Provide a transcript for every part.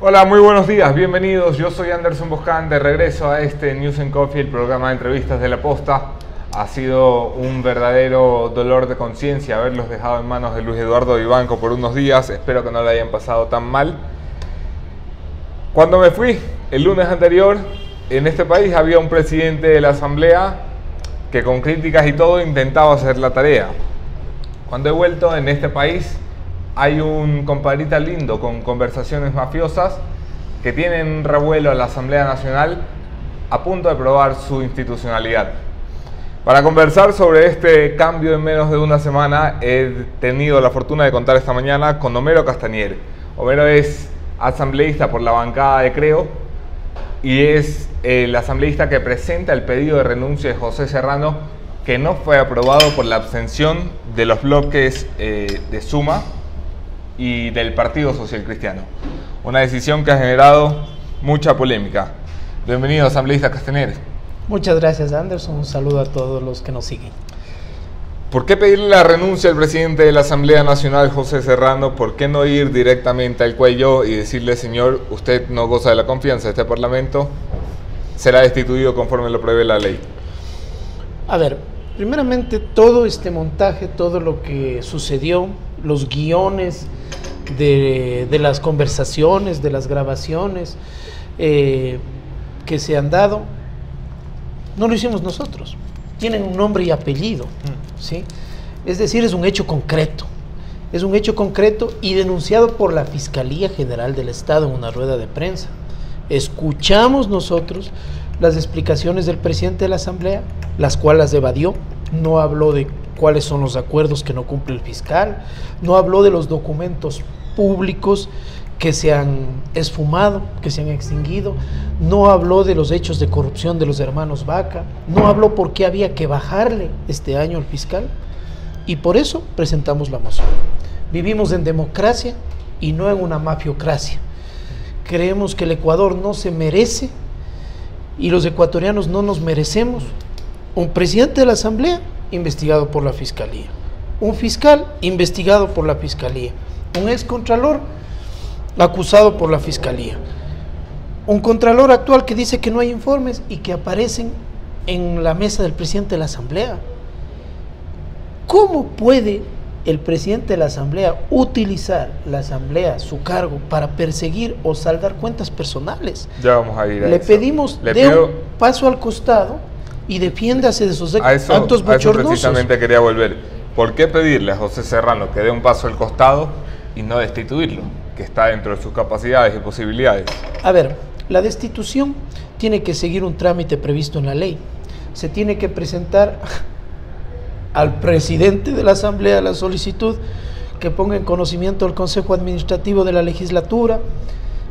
Hola, muy buenos días, bienvenidos. Yo soy Anderson Boscan, de regreso a este News and Coffee, el programa de entrevistas de La Posta. Ha sido un verdadero dolor de conciencia haberlos dejado en manos de Luis Eduardo Vivanco por unos días. Espero que no le hayan pasado tan mal. Cuando me fui el lunes anterior, en este país había un presidente de la Asamblea que con críticas y todo intentaba hacer la tarea. Cuando he vuelto, en este país hay un compadrita lindo con conversaciones mafiosas que tienen revuelo a la Asamblea Nacional a punto de probar su institucionalidad. Para conversar sobre este cambio en menos de una semana, he tenido la fortuna de contar esta mañana con Homero Castañer. Homero es asambleísta por la bancada de Creo y es el asambleísta que presenta el pedido de renuncia de José Serrano, que no fue aprobado por la abstención de los bloques de Suma y del Partido Social Cristiano. Una decisión que ha generado mucha polémica. Bienvenido, asambleísta Castañer. Muchas gracias, Anderson. Un saludo a todos los que nos siguen. ¿Por qué pedirle la renuncia al presidente de la Asamblea Nacional, José Serrano? ¿Por qué no ir directamente al cuello y decirle, señor, usted no goza de la confianza de este Parlamento, será destituido conforme lo prevé la ley? A ver, primeramente todo este montaje, todo lo que sucedió, los guiones de las conversaciones, de las grabaciones que se han dado, no lo hicimos nosotros. Tienen un nombre y apellido, ¿sí? Es decir, es un hecho concreto. Es un hecho concreto y denunciado por la Fiscalía General del Estado en una rueda de prensa. Escuchamos nosotros las explicaciones del presidente de la Asamblea, las cuales evadió. No habló de cuáles son los acuerdos que no cumple el fiscal, no habló de los documentos públicos que se han esfumado, que se han extinguido, no habló de los hechos de corrupción de los hermanos Vaca, no habló por qué había que bajarle este año al fiscal, y por eso presentamos la moción. Vivimos en democracia y no en una mafiocracia. Creemos que el Ecuador no se merece y los ecuatorianos no nos merecemos un presidente de la Asamblea investigado por la Fiscalía, un fiscal investigado por la Fiscalía, un excontralor acusado por la Fiscalía, un contralor actual que dice que no hay informes y que aparecen en la mesa del presidente de la Asamblea. ¿Cómo puede el presidente de la Asamblea utilizar la Asamblea, su cargo, para perseguir o saldar cuentas personales? Ya vamos a ir a Le eso. pedimos un paso al costado y defiéndase de sus actos bochornosos. A eso precisamente quería volver. ¿Por qué pedirle a José Serrano que dé un paso al costado y no destituirlo, que está dentro de sus capacidades y posibilidades? A ver, la destitución tiene que seguir un trámite previsto en la ley. Se tiene que presentar al presidente de la Asamblea la solicitud que ponga en conocimiento al Consejo Administrativo de la Legislatura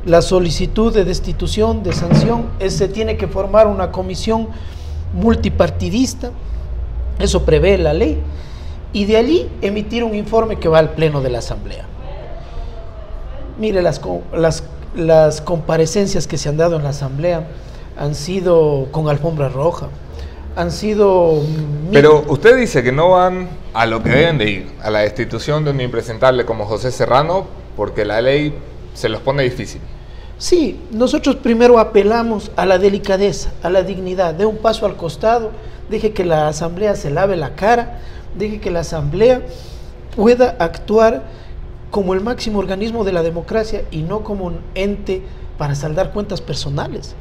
la solicitud de destitución, de sanción. Se tiene que formar una comisión multipartidista, eso prevé la ley, y de allí emitir un informe que va al Pleno de la Asamblea. Mire, las comparecencias que se han dado en la Asamblea han sido con alfombra roja, han sido... Pero usted dice que no van a lo que deben de ir, a la destitución de un impresentable como José Serrano, porque la ley se los pone difícil. Sí, nosotros primero apelamos a la delicadeza, a la dignidad, de un paso al costado, deje que la Asamblea se lave la cara, deje que la Asamblea pueda actuar como el máximo organismo de la democracia y no como un ente para saldar cuentas personales.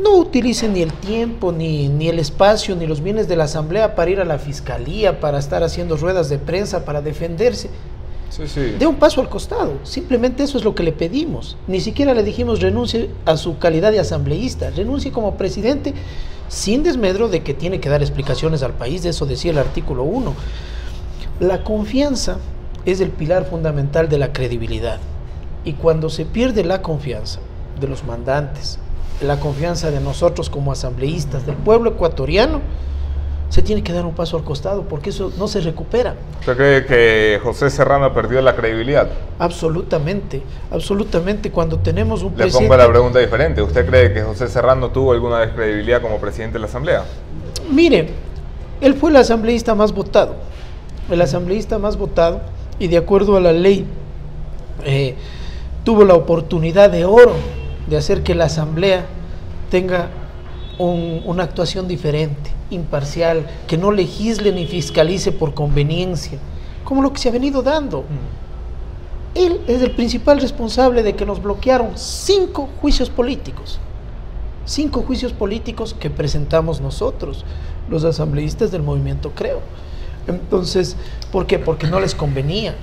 No utilicen ni el tiempo, ni el espacio, ni los bienes de la Asamblea para ir a la Fiscalía, para estar haciendo ruedas de prensa, para defenderse. Sí. De un paso al costado, simplemente eso es lo que le pedimos. Ni siquiera le dijimos renuncie a su calidad de asambleísta, renuncie como presidente, sin desmedro de que tiene que dar explicaciones al país, de eso decía el artículo 1. La confianza es el pilar fundamental de la credibilidad, y cuando se pierde la confianza de los mandantes, la confianza de nosotros como asambleístas, del pueblo ecuatoriano, se tiene que dar un paso al costado, porque eso no se recupera. ¿Usted cree que José Serrano perdió la credibilidad? Absolutamente, absolutamente. Cuando tenemos un presidente... Le pongo la pregunta diferente. ¿Usted cree que José Serrano tuvo alguna descredibilidad como presidente de la Asamblea? Mire, él fue el asambleísta más votado. El asambleísta más votado, y de acuerdo a la ley tuvo la oportunidad de oro de hacer que la Asamblea tenga una actuación diferente, imparcial, que no legisle ni fiscalice por conveniencia, como lo que se ha venido dando. Él es el principal responsable de que nos bloquearon 5 juicios políticos. 5 juicios políticos que presentamos nosotros, los asambleístas del movimiento Creo. Entonces, ¿por qué? Porque no les convenía.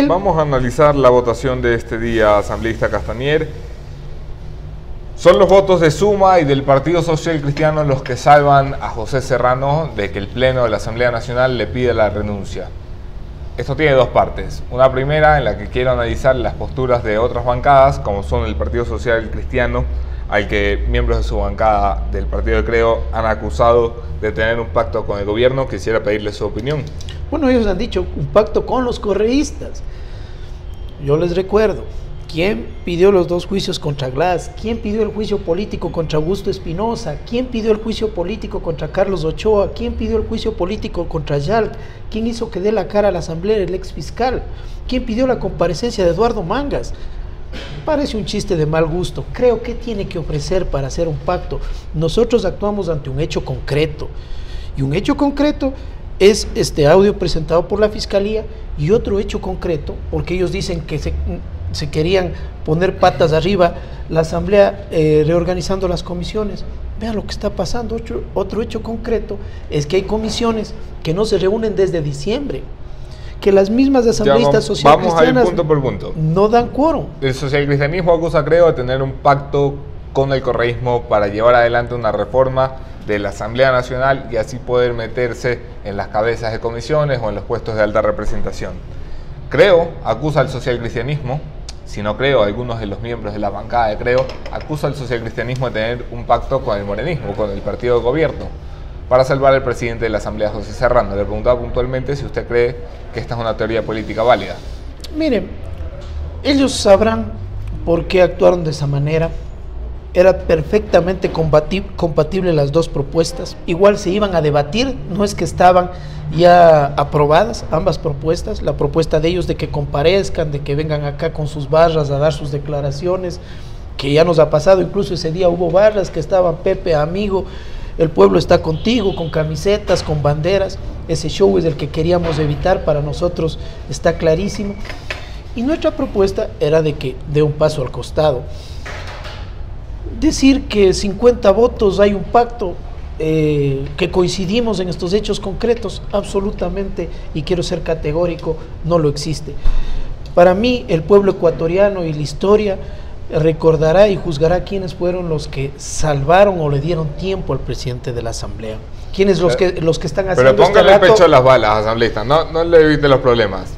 Vamos a analizar la votación de este día, asambleísta Castañer. Son los votos de Suma y del Partido Social Cristiano los que salvan a José Serrano de que el Pleno de la Asamblea Nacional le pida la renuncia. Esto tiene 2 partes. Una primera en la que quiero analizar las posturas de otras bancadas, como son el Partido Social Cristiano, al que miembros de su bancada del Partido de Creo han acusado de tener un pacto con el gobierno. Quisiera pedirle su opinión. Bueno, ellos han dicho un pacto con los correístas. Yo les recuerdo, ¿quién pidió los 2 juicios contra Glass? ¿Quién pidió el juicio político contra Augusto Espinosa? ¿Quién pidió el juicio político contra Carlos Ochoa? ¿Quién pidió el juicio político contra Yalc? ¿Quién hizo que dé la cara a la asamblea? El ex fiscal. ¿Quién pidió la comparecencia de Eduardo Mangas? Parece un chiste de mal gusto. Creo que tiene que ofrecer para hacer un pacto. Nosotros actuamos ante un hecho concreto. Y un hecho concreto es este audio presentado por la Fiscalía, y otro hecho concreto, porque ellos dicen que se querían poner patas arriba la Asamblea reorganizando las comisiones. Vean lo que está pasando. Otro hecho concreto es que hay comisiones que no se reúnen desde diciembre, que las mismas asambleístas socialcristianas vamos a ir punto por punto. No dan quórum. El socialcristianismo acusa, Creo, de tener un pacto con el correísmo para llevar adelante una reforma de la Asamblea Nacional y así poder meterse en las cabezas de comisiones o en los puestos de alta representación. Creo acusa al socialcristianismo, si no Creo, algunos de los miembros de la bancada de Creo, acusa al socialcristianismo de tener un pacto con el morenismo, con el partido de gobierno, para salvar al presidente de la Asamblea, José Serrano. Le preguntaba puntualmente si usted cree que esta es una teoría política válida. Miren, ellos sabrán por qué actuaron de esa manera. Era perfectamente compatible las 2 propuestas. Igual se iban a debatir, no es que estaban ya aprobadas ambas propuestas. La propuesta de ellos de que comparezcan, de que vengan acá con sus barras a dar sus declaraciones, que ya nos ha pasado. Incluso ese día hubo barras que estaban Pepe, amigo, el pueblo está contigo, con camisetas, con banderas. Ese show es el que queríamos evitar, para nosotros está clarísimo. Y nuestra propuesta era de que dé un paso al costado. Decir que 50 votos hay un pacto, que coincidimos en estos hechos concretos, absolutamente, y quiero ser categórico, no lo existe. Para mí, el pueblo ecuatoriano y la historia recordará y juzgará quiénes fueron los que salvaron o le dieron tiempo al presidente de la Asamblea. ¿Quiénes los que están haciendo? Pero póngale el pecho a las balas, asambleístas, no le evite los problemas.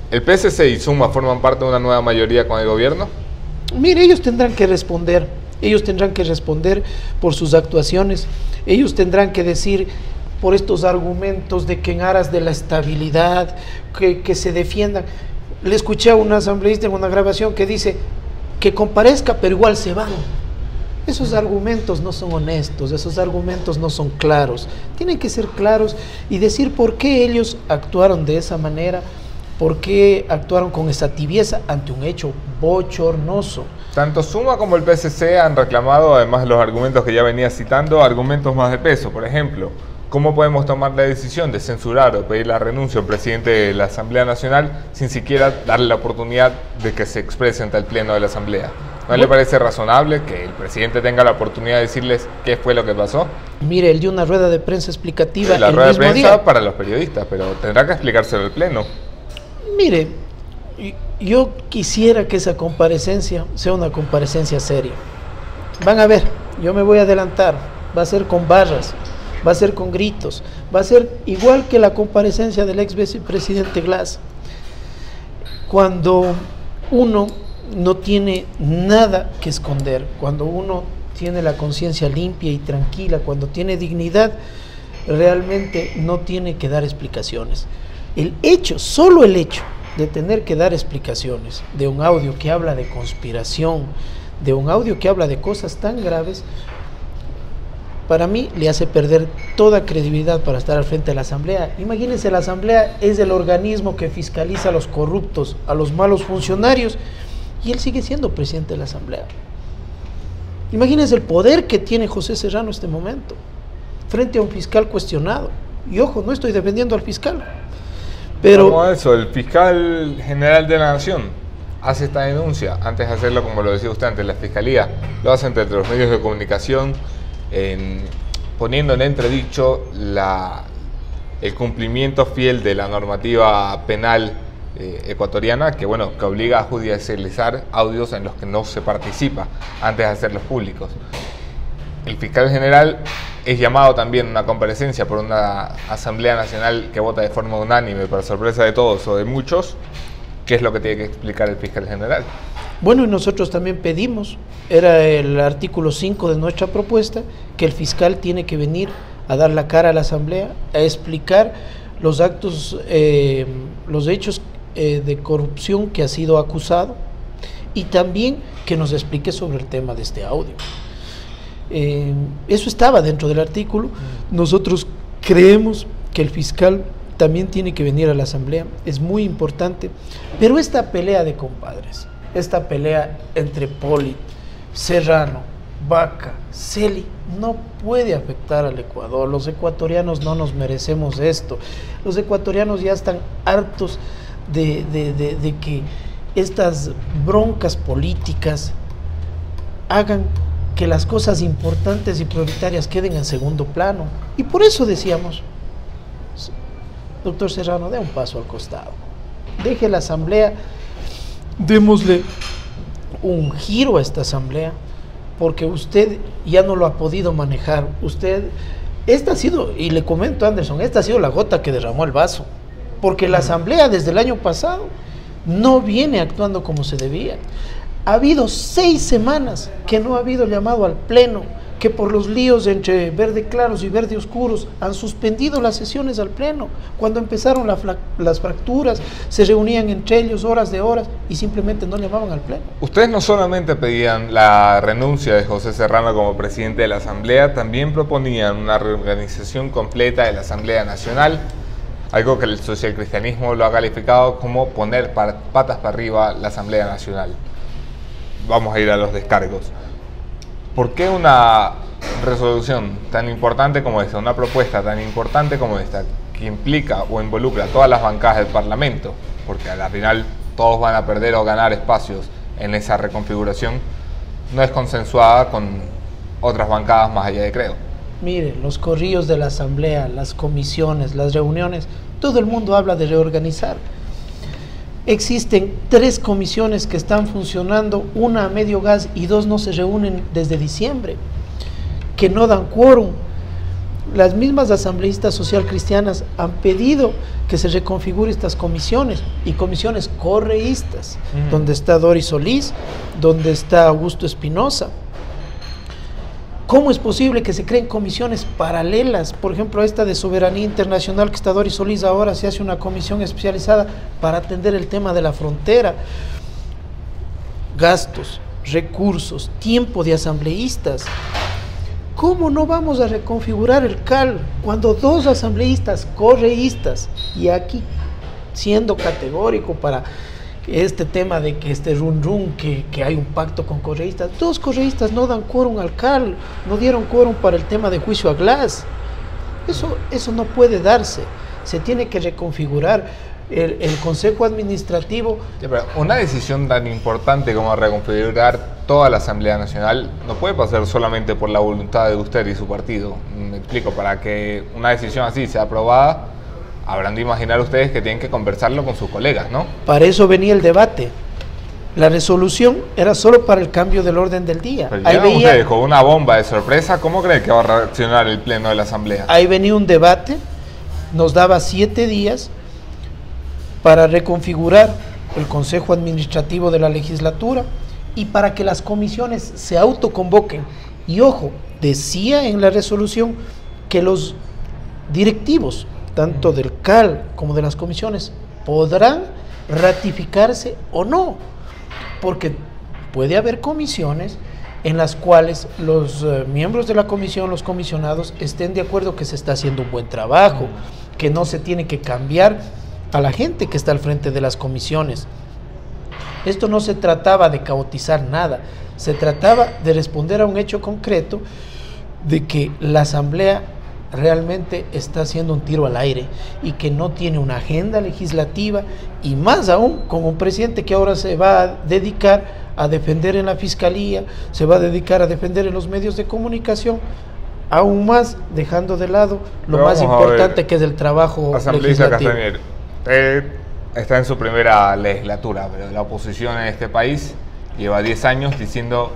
¿El PSC y Suma forman parte de una nueva mayoría con el gobierno? Mire, ellos tendrán que responder. Ellos tendrán que responder por sus actuaciones. Ellos tendrán que decir por estos argumentos de que en aras de la estabilidad, que se defiendan. Le escuché a un asambleísta en una grabación que dice que comparezca, pero igual se van. Esos argumentos no son honestos, esos argumentos no son claros. Tienen que ser claros y decir por qué ellos actuaron de esa manera, por qué actuaron con esa tibieza ante un hecho bochornoso. Tanto Suma como el PSC han reclamado, además de los argumentos que ya venía citando, argumentos más de peso. Por ejemplo, ¿cómo podemos tomar la decisión de censurar o pedir la renuncia al presidente de la Asamblea Nacional sin siquiera darle la oportunidad de que se exprese ante el Pleno de la Asamblea? ¿No le parece razonable que el presidente tenga la oportunidad de decirles qué fue lo que pasó? Mire, él dio una rueda de prensa explicativa la el rueda mismo de prensa día. Para los periodistas, pero tendrá que explicárselo al Pleno. Mire, yo quisiera que esa comparecencia sea una comparecencia seria. Van a ver, yo me voy a adelantar, va a ser con barras, va a ser con gritos, va a ser igual que la comparecencia del ex vicepresidente Glass. Cuando uno no tiene nada que esconder, cuando uno tiene la conciencia limpia y tranquila, cuando tiene dignidad, realmente no tiene que dar explicaciones. El hecho, solo el hecho de tener que dar explicaciones de un audio que habla de conspiración, de un audio que habla de cosas tan graves, para mí le hace perder toda credibilidad para estar al frente de la Asamblea. Imagínense, la Asamblea es el organismo que fiscaliza a los corruptos, a los malos funcionarios, y él sigue siendo presidente de la Asamblea. Imagínense el poder que tiene José Serrano en este momento, frente a un fiscal cuestionado. Y ojo, no estoy defendiendo al fiscal, pero... Como eso, el fiscal general de la Nación hace esta denuncia, antes de hacerlo, como lo decía usted, ante la Fiscalía, lo hace ante los medios de comunicación, poniendo en entredicho el cumplimiento fiel de la normativa penal ecuatoriana, que bueno, que obliga a judicializar audios en los que no se participa antes de hacerlos públicos. El fiscal general es llamado también a una comparecencia por una Asamblea Nacional que vota de forma unánime, para sorpresa de todos o de muchos. ¿Qué es lo que tiene que explicar el fiscal general? Bueno, y nosotros también pedimos, era el artículo 5 de nuestra propuesta, que el fiscal tiene que venir a dar la cara a la Asamblea, a explicar los actos, los hechos de corrupción que ha sido acusado, y también que nos explique sobre el tema de este audio. Eso estaba dentro del artículo. Nosotros creemos que el fiscal también tiene que venir a la Asamblea, es muy importante, pero esta pelea de compadres, esta pelea entre Poli, Serrano, Vaca, Celi, no puede afectar al Ecuador. Los ecuatorianos no nos merecemos esto. Los ecuatorianos ya están hartos de que estas broncas políticas hagan que las cosas importantes y prioritarias queden en segundo plano. Y por eso decíamos, doctor Serrano, dé un paso al costado, deje la Asamblea, démosle un giro a esta Asamblea, porque usted ya no lo ha podido manejar. Esta ha sido, y le comento a Anderson, esta ha sido la gota que derramó el vaso, porque la Asamblea desde el año pasado no viene actuando como se debía. Ha habido 6 semanas que no ha habido llamado al Pleno, que por los líos entre verde claros y verde oscuros han suspendido las sesiones al Pleno. Cuando empezaron las fracturas, se reunían entre ellos horas de horas y simplemente no llamaban al Pleno. Ustedes no solamente pedían la renuncia de José Serrano como presidente de la Asamblea, también proponían una reorganización completa de la Asamblea Nacional, algo que el socialcristianismo lo ha calificado como poner patas para arriba la Asamblea Nacional. Vamos a ir a los descargos. ¿Por qué una resolución tan importante como esta, una propuesta tan importante como esta, que implica o involucra a todas las bancadas del Parlamento, porque al final todos van a perder o ganar espacios en esa reconfiguración, no es consensuada con otras bancadas más allá de Creo? Mire, los corrillos de la Asamblea, las comisiones, las reuniones, todo el mundo habla de reorganizar. Existen 3 comisiones que están funcionando, una a medio gas y 2 no se reúnen desde diciembre, que no dan quórum. Las mismas asambleístas socialcristianas han pedido que se reconfigure estas comisiones, y comisiones correístas, donde está Doris Solís, donde está Augusto Espinosa. ¿Cómo es posible que se creen comisiones paralelas? Por ejemplo, esta de Soberanía Internacional que está Doris Solís, ahora se hace una comisión especializada para atender el tema de la frontera. Gastos, recursos, tiempo de asambleístas. ¿Cómo no vamos a reconfigurar el CAL cuando 2 asambleístas correístas, y aquí siendo categórico para este tema de que que hay un pacto con correístas, 2 correístas no dan quórum al CAL, no dieron quórum para el tema de juicio a Glass? Eso no puede darse. Se tiene que reconfigurar el Consejo Administrativo. Sí, pero una decisión tan importante como reconfigurar toda la Asamblea Nacional no puede pasar solamente por la voluntad de usted y su partido. Me explico, para que una decisión así sea aprobada, habrán de imaginar ustedes que tienen que conversarlo con sus colegas, ¿no? Para eso venía el debate. La resolución era solo para el cambio del orden del día. Pero llegan ustedes con una bomba de sorpresa, ¿cómo creen que va a reaccionar el Pleno de la Asamblea? Ahí venía un debate, nos daba 7 días para reconfigurar el Consejo Administrativo de la legislatura y para que las comisiones se autoconvoquen. Y ojo, decía en la resolución que los directivos, tanto del CAL como de las comisiones, podrán ratificarse o no, porque puede haber comisiones en las cuales los miembros de la comisión, los comisionados, estén de acuerdo que se está haciendo un buen trabajo, que no se tiene que cambiar a la gente que está al frente de las comisiones. Esto no se trataba de caotizar nada, se trataba de responder a un hecho concreto de que la Asamblea realmente está haciendo un tiro al aire y que no tiene una agenda legislativa, y más aún con un presidente que ahora se va a dedicar a defender en la Fiscalía, se va a dedicar a defender en los medios de comunicación, aún más dejando de lado lo más importante, que es el trabajo asambleísta legislativo. Castañer, usted está en su primera legislatura, pero la oposición en este país lleva 10 años diciendo: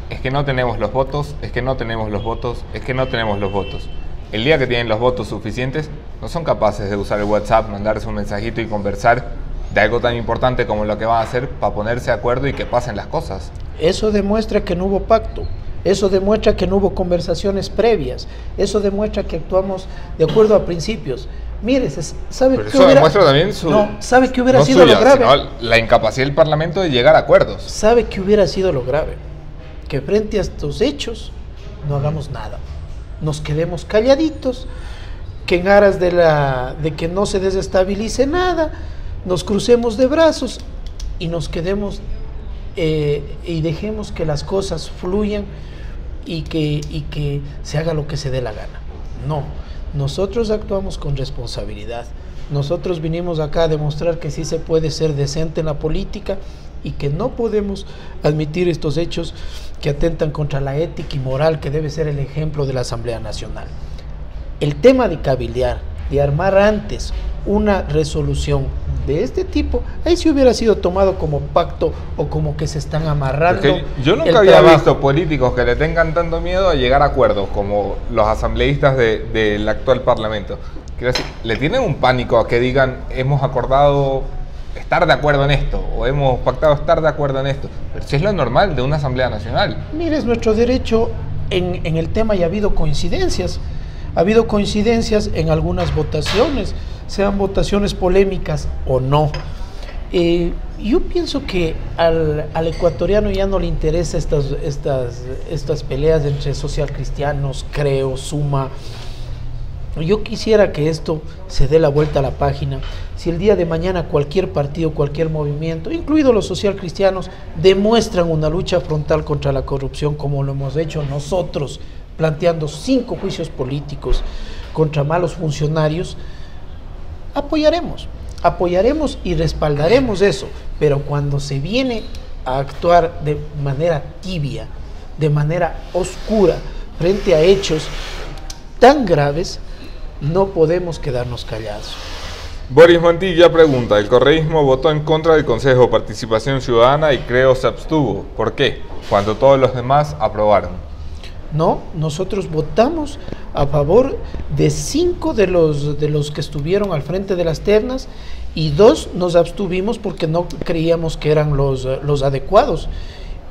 es que no tenemos los votos, es que no tenemos los votos, es que no tenemos los votos. El día que tienen los votos suficientes, no son capaces de usar el WhatsApp, mandarse un mensajito y conversar de algo tan importante como lo que van a hacer para ponerse de acuerdo y que pasen las cosas. Eso demuestra que no hubo pacto, eso demuestra que no hubo conversaciones previas, eso demuestra que actuamos de acuerdo a principios. Mire, ¿sabe Pero qué eso hubiera, demuestra también su... no, ¿sabe qué hubiera no sido suya, lo grave? sino la incapacidad del Parlamento de llegar a acuerdos. ¿Sabe qué hubiera sido lo grave? Que frente a estos hechos no hagamos nada, nos quedemos calladitos, que en aras de que no se desestabilice nada, nos crucemos de brazos y nos quedemos y dejemos que las cosas fluyan y que se haga lo que se dé la gana. No, nosotros actuamos con responsabilidad. Nosotros vinimos acá a demostrar que sí se puede ser decente en la política y que no podemos admitir estos hechos que atentan contra la ética y moral que debe ser el ejemplo de la Asamblea Nacional. El tema de cabildear, de armar antes una resolución de este tipo, ahí sí hubiera sido tomado como pacto o como que se están amarrando. Porque yo nunca había visto políticos que le tengan tanto miedo a llegar a acuerdos como los asambleístas del actual Parlamento. Quiero decir, le tienen un pánico a que digan: hemos acordado estar de acuerdo en esto, o hemos pactado estar de acuerdo en esto. Pero si es lo normal de una Asamblea Nacional. Mire, es nuestro derecho en el tema, y ha habido coincidencias. Ha habido coincidencias en algunas votaciones, sean votaciones polémicas o no. Yo pienso que al ecuatoriano ya no le interesa estas peleas entre socialcristianos, Creo, Suma. Yo quisiera que esto se dé la vuelta a la página. Si el día de mañana cualquier partido, cualquier movimiento, incluidos los socialcristianos, demuestran una lucha frontal contra la corrupción, como lo hemos hecho nosotros, planteando 5 juicios políticos contra malos funcionarios, apoyaremos y respaldaremos eso. Pero cuando se viene a actuar de manera tibia, de manera oscura, frente a hechos tan graves, no podemos quedarnos callados. Boris Mantilla pregunta: el correísmo votó en contra del Consejo de Participación Ciudadana y Creo se abstuvo. ¿Por qué? Cuando todos los demás aprobaron. No, nosotros votamos a favor de 5 de los que estuvieron al frente de las ternas, y 2 nos abstuvimos porque no creíamos que eran los adecuados.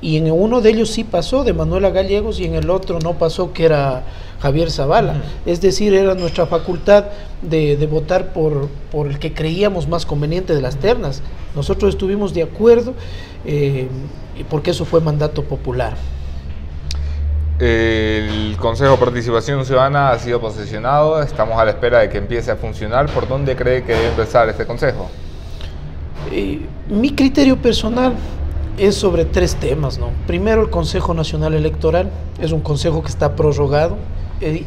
Y en uno de ellos sí pasó, de Manuela Gallegos, y en el otro no pasó, que era Javier Zavala. Es decir, era nuestra facultad de votar por el que creíamos más conveniente de las ternas. Nosotros estuvimos de acuerdo porque eso fue mandato popular. El Consejo de Participación Ciudadana ha sido posesionado, estamos a la espera de que empiece a funcionar. ¿Por dónde cree que debe empezar este consejo? Mi criterio personal es sobre 3 temas, ¿no? Primero, el Consejo Nacional Electoral es un consejo que está prorrogado.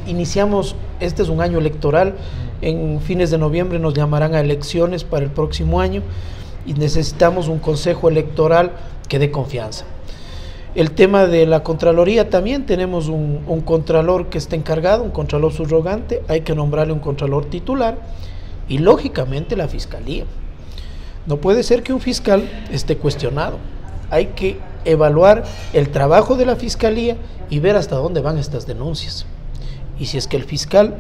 Iniciamos, este es un año electoral, en fines de noviembre nos llamarán a elecciones para el próximo año y necesitamos un consejo electoral que dé confianza. El tema de la Contraloría también, tenemos un contralor que está encargado, un contralor subrogante, hay que nombrarle un contralor titular, y lógicamente la Fiscalía. No puede ser que un fiscal esté cuestionado. Hay que evaluar el trabajo de la Fiscalía y ver hasta dónde van estas denuncias. Y si es que el fiscal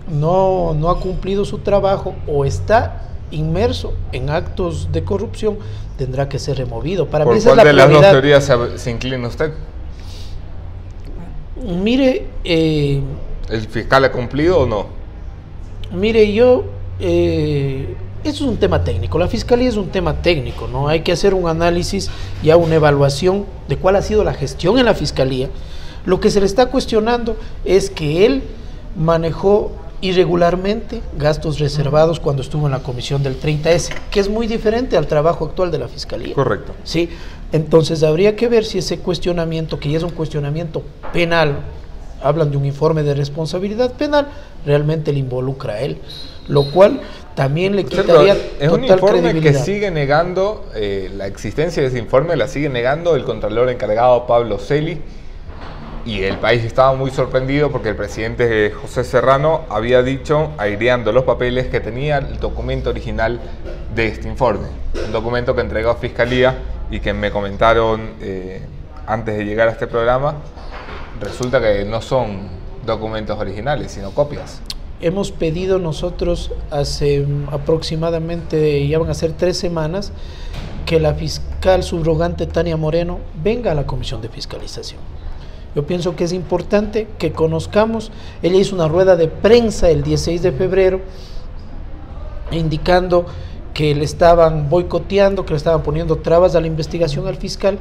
no ha cumplido su trabajo o está inmerso en actos de corrupción, tendrá que ser removido. Para mí esa es la prioridad. ¿Por cuál de las 2 teorías se inclina usted? Mire... ¿el fiscal ha cumplido o no? Mire, eso es un tema técnico, la Fiscalía es un tema técnico, ¿no? Hay que hacer un análisis y una evaluación de cuál ha sido la gestión en la Fiscalía. Lo que se le está cuestionando es que él manejó irregularmente gastos reservados cuando estuvo en la comisión del 30S, que es muy diferente al trabajo actual de la Fiscalía. Correcto. Sí, entonces habría que ver si ese cuestionamiento, que ya es un cuestionamiento penal, hablan de un informe de responsabilidad penal, realmente le involucra a él, lo cual también le quitaría es un total informe credibilidad. que sigue negando la existencia de ese informe, la sigue negando el contralor encargado Pablo Celi, y el país estaba muy sorprendido porque el presidente José Serrano había dicho, aireando los papeles, que tenía el documento original de este informe, un documento que entregó a Fiscalía y que me comentaron antes de llegar a este programa, resulta que no son documentos originales, sino copias. Hemos pedido nosotros hace aproximadamente, ya van a ser 3 semanas, que la fiscal subrogante Tania Moreno venga a la comisión de fiscalización. Yo pienso que es importante que conozcamos. Ella hizo una rueda de prensa el 16 de febrero indicando que le estaban boicoteando, que le estaban poniendo trabas a la investigación al fiscal.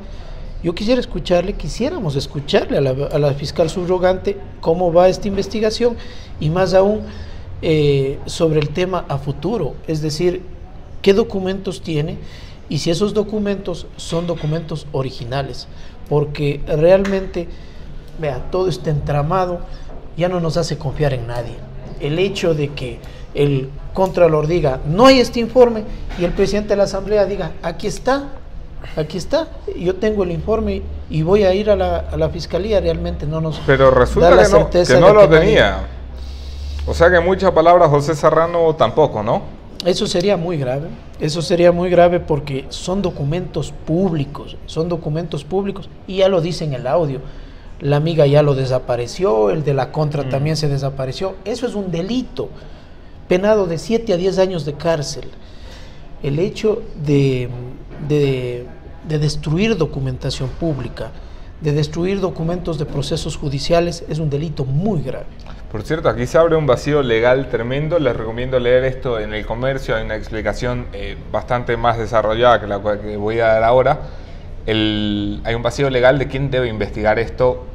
Yo quisiéramos escucharle a la fiscal subrogante cómo va esta investigación y más aún sobre el tema a futuro, es decir, qué documentos tiene y si esos documentos son documentos originales, porque realmente, vea, todo este entramado ya no nos hace confiar en nadie. El hecho de que el contralor diga, no hay este informe, y el presidente de la Asamblea diga, aquí está, yo tengo el informe y voy a ir a la Fiscalía, realmente no nos Pero resulta da la que certeza no de lo que tenía. O sea que muchas palabras José Serrano tampoco, ¿no? Eso sería muy grave porque son documentos públicos, y ya lo dice en el audio. La amiga ya lo desapareció, el de la contra también se desapareció. Eso es un delito, penado de 7 a 10 años de cárcel. El hecho de destruir documentación pública, de destruir documentos de procesos judiciales, es un delito muy grave. Por cierto, aquí se abre un vacío legal tremendo. Les recomiendo leer esto en El Comercio. Hay una explicación bastante más desarrollada que la que voy a dar ahora. Hay un vacío legal de quién debe investigar esto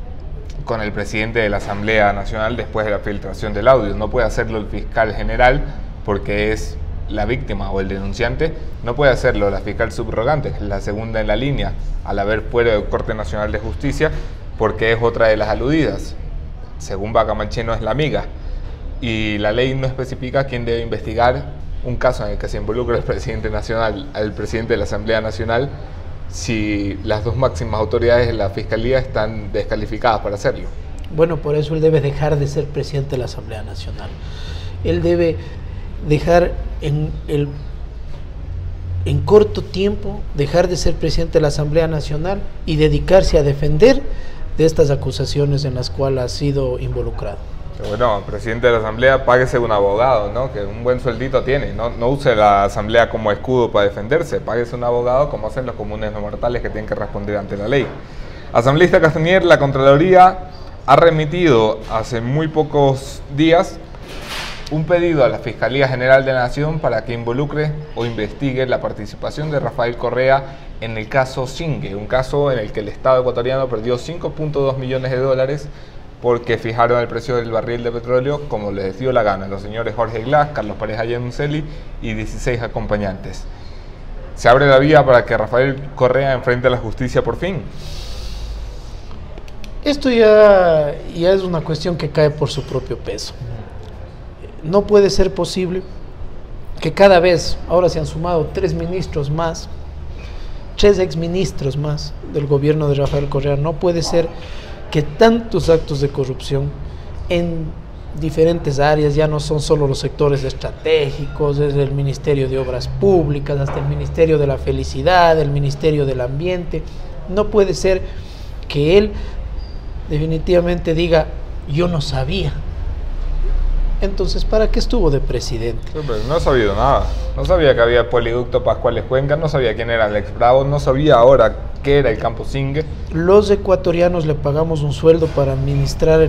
con el presidente de la Asamblea Nacional después de la filtración del audio. No puede hacerlo el fiscal general porque es la víctima o el denunciante. No puede hacerlo la fiscal subrogante, que es la segunda en la línea, al haber fuera del Corte Nacional de Justicia, porque es otra de las aludidas. Según Vaca Mancheno es la amiga. Y la ley no especifica quién debe investigar un caso en el que se involucra el presidente nacional, al presidente de la Asamblea Nacional, si las dos máximas autoridades de la Fiscalía están descalificadas para hacerlo. Bueno, por eso él debe dejar de ser presidente de la Asamblea Nacional. Él debe dejar en corto tiempo, dejar de ser presidente de la Asamblea Nacional y dedicarse a defender de estas acusaciones en las cuales ha sido involucrado. Pero bueno, presidente de la Asamblea, páguese un abogado, ¿no? Que un buen sueldito tiene. No use la Asamblea como escudo para defenderse. Páguese un abogado como hacen los comunes no mortales que tienen que responder ante la ley. Asambleísta Castañer, la Contraloría ha remitido hace muy pocos días un pedido a la Fiscalía General de la Nación para que involucre o investigue la participación de Rafael Correa en el caso Singue, un caso en el que el Estado ecuatoriano perdió 5.2 millones de dólares porque fijaron el precio del barril de petróleo como les dio la gana los señores Jorge Glass, Carlos Pareja Yanunceli y 16 acompañantes. ¿Se abre la vía para que Rafael Correa enfrente a la justicia por fin? Esto ya es una cuestión que cae por su propio peso. No puede ser posible que cada vez, ahora se han sumado 3 ministros más, 3 exministros más del gobierno de Rafael Correa. No puede ser que tantos actos de corrupción en diferentes áreas, ya no son solo los sectores estratégicos, desde el Ministerio de Obras Públicas hasta el Ministerio de la Felicidad, el Ministerio del Ambiente. No puede ser que él definitivamente diga, yo no sabía. Entonces, ¿para qué estuvo de presidente? Sí, pero no he sabido nada. No sabía que había poliducto Pascuales Cuenca, no sabía quién era Alex Bravo, no sabía ahora qué era el Campo Singue. Los ecuatorianos le pagamos un sueldo para administrar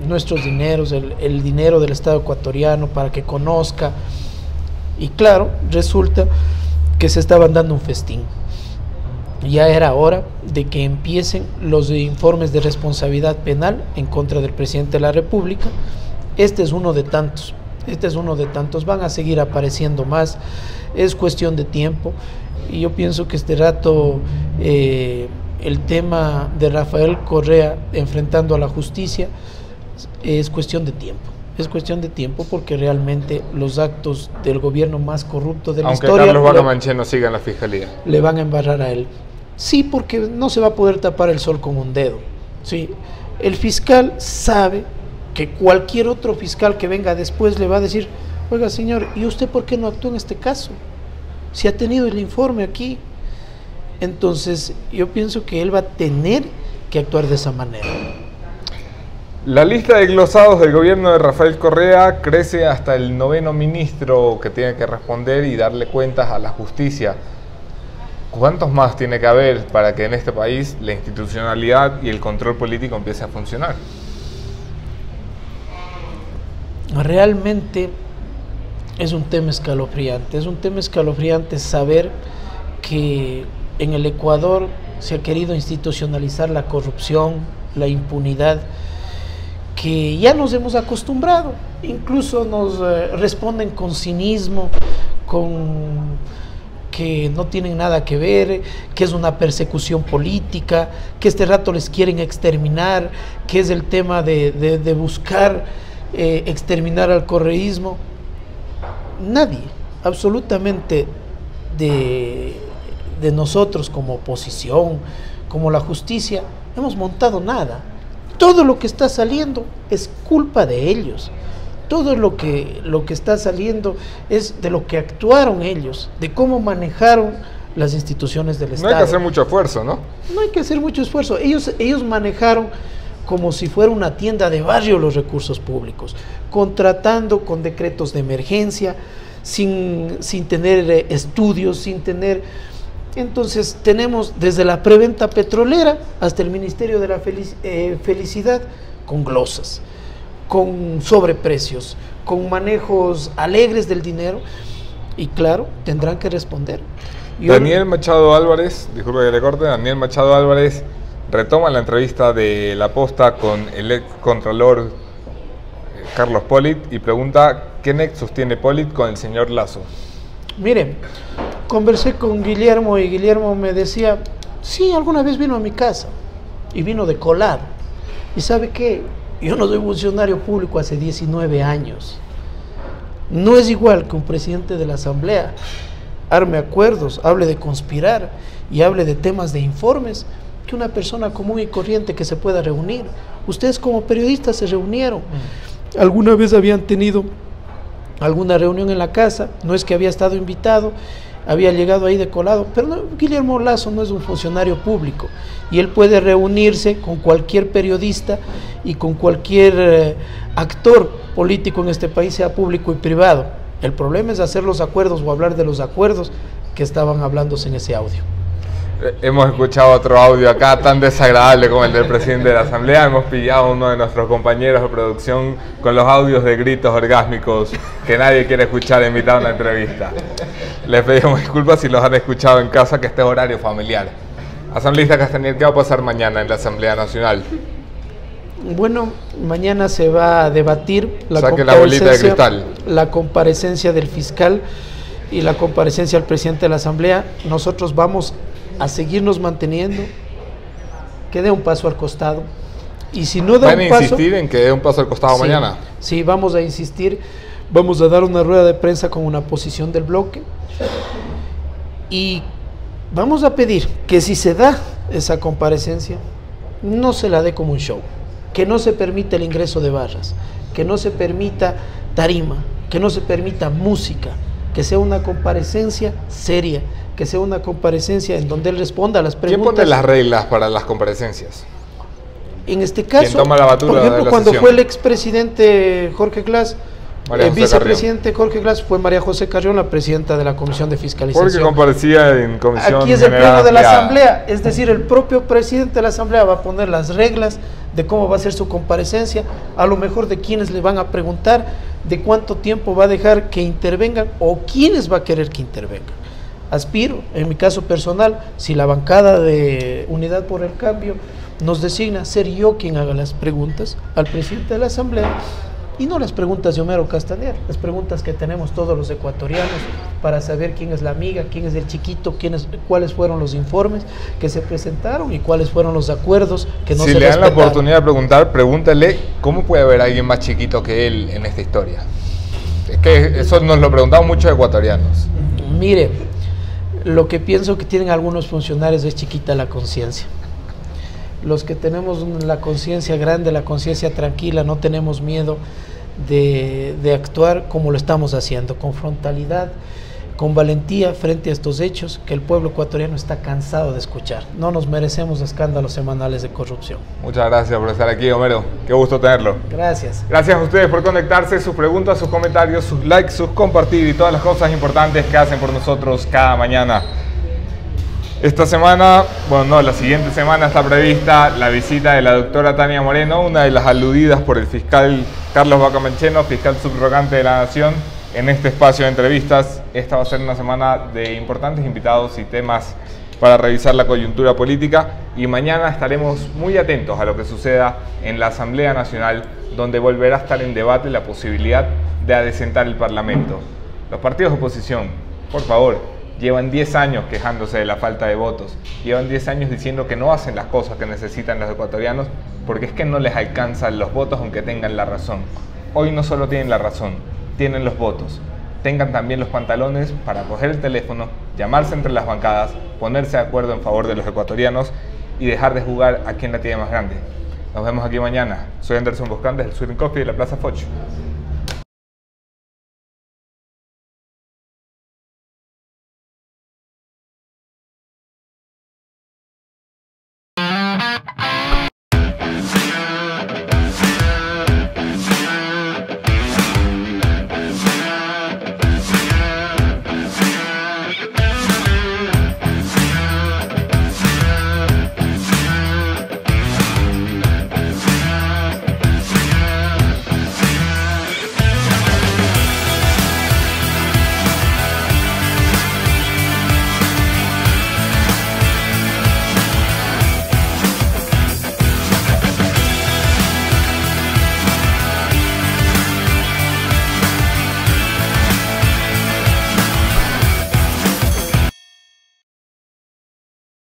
nuestros dineros, el dinero del Estado ecuatoriano, para que conozca. Y claro, resulta que se estaban dando un festín. Ya era hora de que empiecen los informes de responsabilidad penal en contra del presidente de la República Este es uno de tantos. Este es uno de tantos. Van a seguir apareciendo más. Es cuestión de tiempo. Y yo pienso que este rato el tema de Rafael Correa enfrentando a la justicia es cuestión de tiempo. Es cuestión de tiempo porque realmente los actos del gobierno más corrupto de la historia... Aunque Carlos Vaca Mancheno siga en la fiscalía. Le van a embarrar a él. Sí, porque no se va a poder tapar el sol con un dedo. Sí. El fiscal sabe que cualquier otro fiscal que venga después le va a decir, oiga señor, ¿y usted por qué no actuó en este caso? Si ha tenido el informe aquí. Entonces yo pienso que él va a tener que actuar de esa manera. La lista de glosados del gobierno de Rafael Correa crece hasta el 9º ministro que tiene que responder y darle cuentas a la justicia. ¿Cuántos más tiene que haber para que en este país la institucionalidad y el control político empiece a funcionar? Realmente es un tema escalofriante. Es un tema escalofriante saber que en el Ecuador se ha querido institucionalizar la corrupción, la impunidad, que ya nos hemos acostumbrado. Incluso nos responden con cinismo, con que no tienen nada que ver, que es una persecución política, que este rato les quieren exterminar, que es el tema de buscar exterminar al correísmo. Nadie, absolutamente de nosotros como oposición, como la justicia, hemos montado nada. Todo lo que está saliendo es culpa de ellos. Todo lo que está saliendo es de lo que actuaron ellos, de cómo manejaron las instituciones del Estado. No hay que hacer mucho esfuerzo, ¿no? No hay que hacer mucho esfuerzo. Ellos manejaron como si fuera una tienda de barrio los recursos públicos, contratando con decretos de emergencia, sin tener estudios, sin tener... Entonces tenemos desde la preventa petrolera hasta el Ministerio de la Felicidad con glosas, con sobreprecios, con manejos alegres del dinero, y claro, tendrán que responder. Daniel Machado Álvarez, disculpe que le corte, Daniel Machado Álvarez retoma la entrevista de La Posta con el ex contralor Carlos Polit y pregunta qué nexos tiene Polit con el señor Lasso. Miren, conversé con Guillermo y Guillermo me decía, sí, alguna vez vino a mi casa y vino de colado. ¿Y sabe qué? Yo no soy funcionario público hace 19 años. No es igual que un presidente de la Asamblea arme acuerdos, hable de conspirar y hable de temas de informes, que una persona común y corriente que se pueda reunir. Ustedes como periodistas se reunieron. ¿Alguna vez habían tenido alguna reunión en la casa? No es que había estado invitado, había llegado ahí de colado, pero no, Guillermo Lasso no es un funcionario público y él puede reunirse con cualquier periodista y con cualquier actor político en este país, sea público y privado. El problema es hacer los acuerdos o hablar de los acuerdos que estaban hablándose en ese audio. Hemos escuchado otro audio acá tan desagradable como el del presidente de la Asamblea. Hemos pillado a uno de nuestros compañeros de producción con los audios de gritos orgásmicos que nadie quiere escuchar en mitad de una entrevista. Les pedimos disculpas si los han escuchado en casa, que este es horario familiar. Asambleísta Castañer, ¿qué va a pasar mañana en la Asamblea Nacional? Bueno, mañana se va a debatir la comparecencia del fiscal y la comparecencia del presidente de la Asamblea. Nosotros vamos a seguirnos manteniendo, que dé un paso al costado, y si no da un paso... ¿Van a insistir en que dé un paso al costado mañana? Sí, vamos a insistir, vamos a dar una rueda de prensa con una posición del bloque, y vamos a pedir que si se da esa comparecencia, no se la dé como un show, que no se permita el ingreso de barras, que no se permita tarima, que no se permita música, que sea una comparecencia seria, que sea una comparecencia en donde él responda a las preguntas. ¿Quién pone las reglas para las comparecencias? En este caso, ¿quién toma la batuta, por ejemplo, de la cuando sesión? Fue el expresidente Jorge Glass, el vicepresidente Jorge Glass, fue María José Carrión, la presidenta de la Comisión de Fiscalización. Porque comparecía en Comisión Aquí es el pleno de la Asamblea, es decir, el propio presidente de la Asamblea va a poner las reglas de cómo va a ser su comparecencia, a lo mejor de quiénes le van a preguntar, de cuánto tiempo va a dejar que intervengan o quiénes va a querer que intervengan. Aspiro, en mi caso personal, si la bancada de Unidad por el Cambio nos designa ser yo quien haga las preguntas al presidente de la Asamblea, Y no las preguntas de Homero Castañer, las preguntas que tenemos todos los ecuatorianos para saber quién es la amiga, quién es el chiquito, cuáles fueron los informes que se presentaron y cuáles fueron los acuerdos que no se respetaron. Si le dan la oportunidad de preguntar, pregúntale cómo puede haber alguien más chiquito que él en esta historia. Es que eso nos lo preguntamos muchos ecuatorianos. Mire, lo que pienso que tienen algunos funcionarios es chiquita la conciencia. Los que tenemos la conciencia grande, la conciencia tranquila, no tenemos miedo de actuar como lo estamos haciendo, con frontalidad, con valentía frente a estos hechos que el pueblo ecuatoriano está cansado de escuchar. No nos merecemos escándalos semanales de corrupción. Muchas gracias por estar aquí, Homero. Qué gusto tenerlo. Gracias. Gracias a ustedes por conectarse, sus preguntas, sus comentarios, sus likes, sus compartir y todas las cosas importantes que hacen por nosotros cada mañana. Esta semana, bueno, no, la siguiente semana está prevista la visita de la doctora Tania Moreno, una de las aludidas por el fiscal Carlos Bacamancheno, fiscal subrogante de la Nación, en este espacio de entrevistas. Esta va a ser una semana de importantes invitados y temas para revisar la coyuntura política, y mañana estaremos muy atentos a lo que suceda en la Asamblea Nacional, donde volverá a estar en debate la posibilidad de adecentar el Parlamento. Los partidos de oposición, por favor, llevan 10 años quejándose de la falta de votos, llevan 10 años diciendo que no hacen las cosas que necesitan los ecuatorianos porque es que no les alcanzan los votos aunque tengan la razón. Hoy no solo tienen la razón, tienen los votos. Tengan también los pantalones para coger el teléfono, llamarse entre las bancadas, ponerse de acuerdo en favor de los ecuatorianos y dejar de jugar a quien la tiene más grande. Nos vemos aquí mañana. Soy Anderson Boscan del Sweden Coffee de la Plaza Foch.